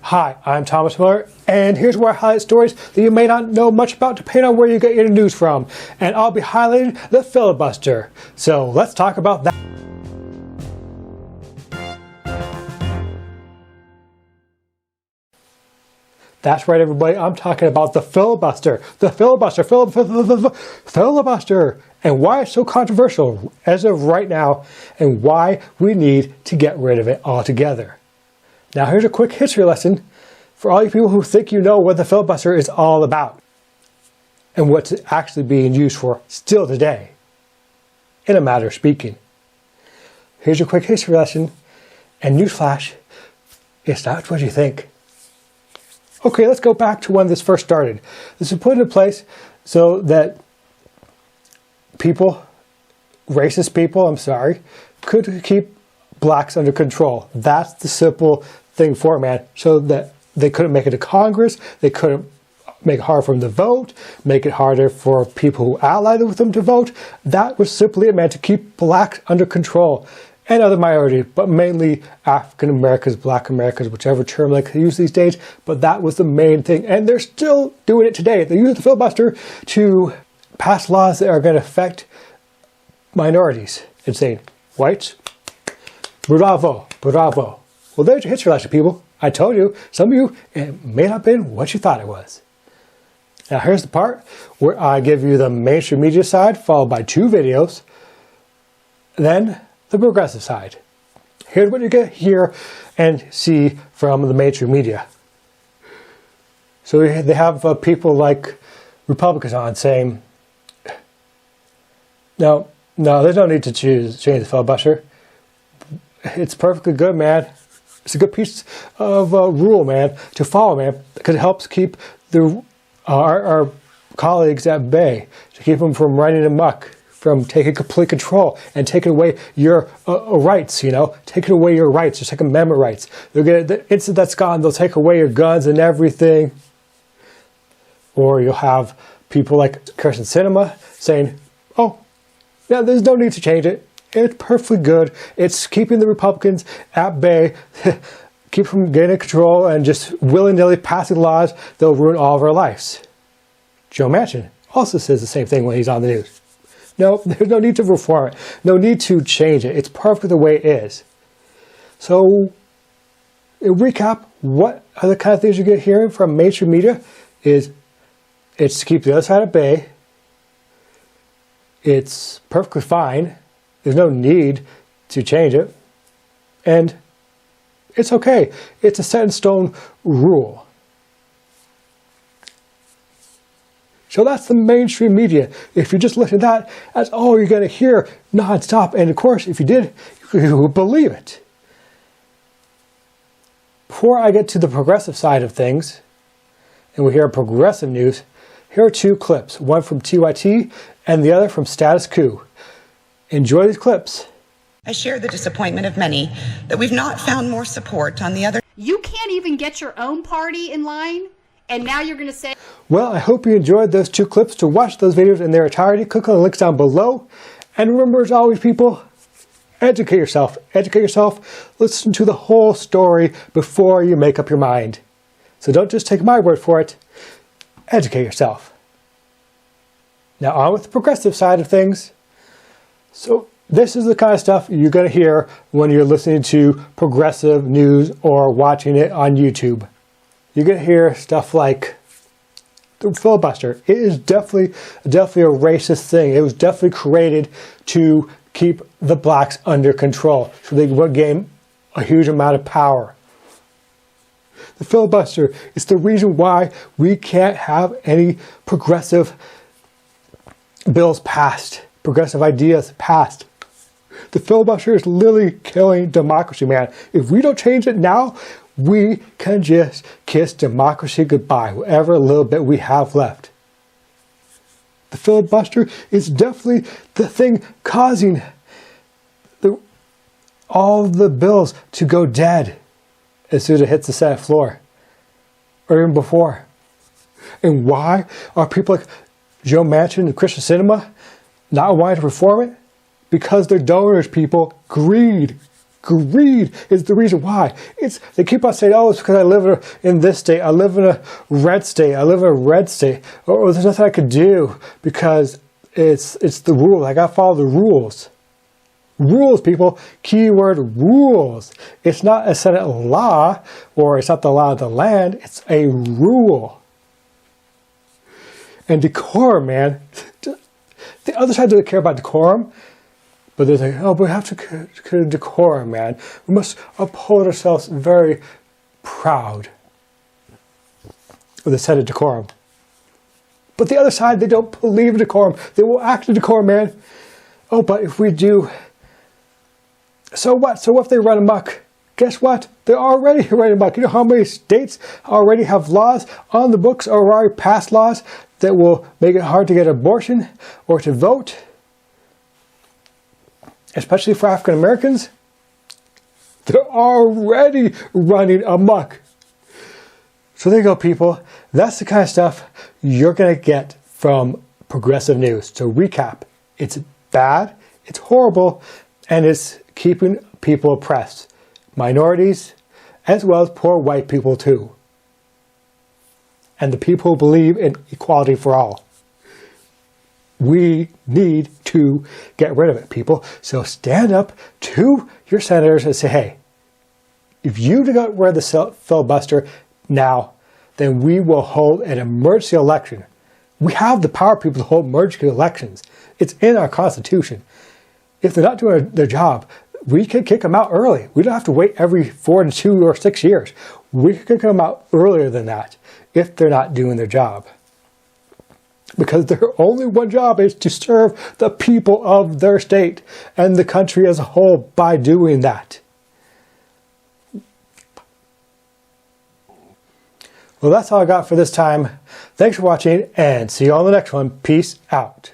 Hi, I'm Thomas Miller, and here's where I highlight stories that you may not know much about depending on where you get your news from. And I'll be highlighting the filibuster. So let's talk about that. That's right, everybody. I'm talking about the filibuster. The filibuster. Filibuster. And why it's so controversial as of right now, and why we need to get rid of it altogether. Now, here's a quick history lesson for all you people who think you know what the filibuster is all about and what's actually being used for still today, in a matter of speaking. Here's your quick history lesson, and newsflash, it's not what you think. Okay, let's go back to when this first started. This was put into place so that people, racist people, could keep blacks under control. That's the simple thing for it, man. So that they couldn't make it to Congress, they couldn't make it harder for them to vote, make it harder for people who allied with them to vote. That was simply it, man, to keep blacks under control. And other minorities, but mainly African Americans, Black Americans, whichever term they use these days. But that was the main thing. And they're still doing it today. They use the filibuster to pass laws that are going to affect minorities and saying, whites, bravo, bravo. Well, there's your history lesson, people. I told you, some of you, it may not have been what you thought it was. Now, here's the part where I give you the mainstream media side, followed by two videos. Then the progressive side. Here's what you get hear and see from the mainstream media. So they have people like Republicans on saying, no, there's no need to change the filibuster. It's perfectly good, man. It's a good piece of rule, man, to follow, man, because it helps keep our colleagues at bay, to keep them from running amok, from taking complete control and taking away your rights, taking away your rights, your Second Amendment rights. They'll get the instant that's gone, they'll take away your guns and everything. Or you'll have people like Kyrsten Sinema saying, oh, yeah, there's no need to change it. It's perfectly good. It's keeping the Republicans at bay, keep them getting control and just willy-nilly passing laws that will ruin all of our lives. Joe Manchin also says the same thing when he's on the news. No, there's no need to reform it. No need to change it. It's perfect the way it is. So, in recap, what are the kind of things you get hearing from mainstream media is it's to keep the other side at bay. It's perfectly fine. There's no need to change it. And it's okay. It's a set in stone rule. So that's the mainstream media. If you just listen to that, that's all you're going to hear nonstop. And of course, if you did, you would believe it. Before I get to the progressive side of things, and we hear progressive news, here are two clips. One from TYT and the other from Status Coup. Enjoy these clips. I share the disappointment of many that we've not found more support on the other. You can't even get your own party in line? And now you're going to say... Well, I hope you enjoyed those two clips. To watch those videos in their entirety, click on the links down below. And remember, as always, people, educate yourself. Educate yourself. Listen to the whole story before you make up your mind. So don't just take my word for it. Educate yourself. Now on with the progressive side of things. So this is the kind of stuff you're going to hear when you're listening to progressive news or watching it on YouTube. You're going to hear stuff like the filibuster. It is definitely a racist thing. It was definitely created to keep the blacks under control so they would gain a huge amount of power. The filibuster is the reason why we can't have any progressive bills passed, progressive ideas passed. The filibuster is literally killing democracy, man. If we don't change it now, we can just kiss democracy goodbye, whatever little bit we have left. The filibuster is definitely the thing causing all the bills to go dead as soon as it hits the Senate floor, or even before. And why are people like Joe Manchin and Kyrsten Sinema not wanting to reform it? Because their donors, people, greed. Greed is the reason why. They keep on saying, oh, it's because I live in this state, I live in a red state, I live in a red state, or there's nothing I could do because it's the rule. I gotta follow the rules. Rules, people. Keyword rules. It's not a Senate law, or it's not the law of the land. It's a rule. And decorum, man. The other side doesn't care about decorum, but they're like, oh, but we have to decorum, man. We must uphold ourselves very proud of the set of decorum. But the other side, they don't believe in decorum. They will act in decorum, man. Oh, but if we do, so what? So what if they run amok? Guess what? They're already running amok. You know how many states already have laws on the books or already passed laws that will make it hard to get an abortion or to vote? Especially for African Americans. They're already running amok. So there you go, people. That's the kind of stuff you're going to get from progressive news. To recap, it's bad, it's horrible, and it's keeping people oppressed. Minorities, as well as poor white people too. And the people who believe in equality for all. We need to get rid of it, people. So stand up to your senators and say, hey, if you got rid of the filibuster now, then we will hold an emergency election. We have the power, people, to hold emergency elections. It's in our Constitution. If they're not doing their job, we can kick them out early. We don't have to wait every 4 to 2 or 6 years. We can kick them out earlier than that if they're not doing their job. Because their only one job is to serve the people of their state and the country as a whole by doing that. Well, that's all I got for this time. Thanks for watching and see you on the next one. Peace out.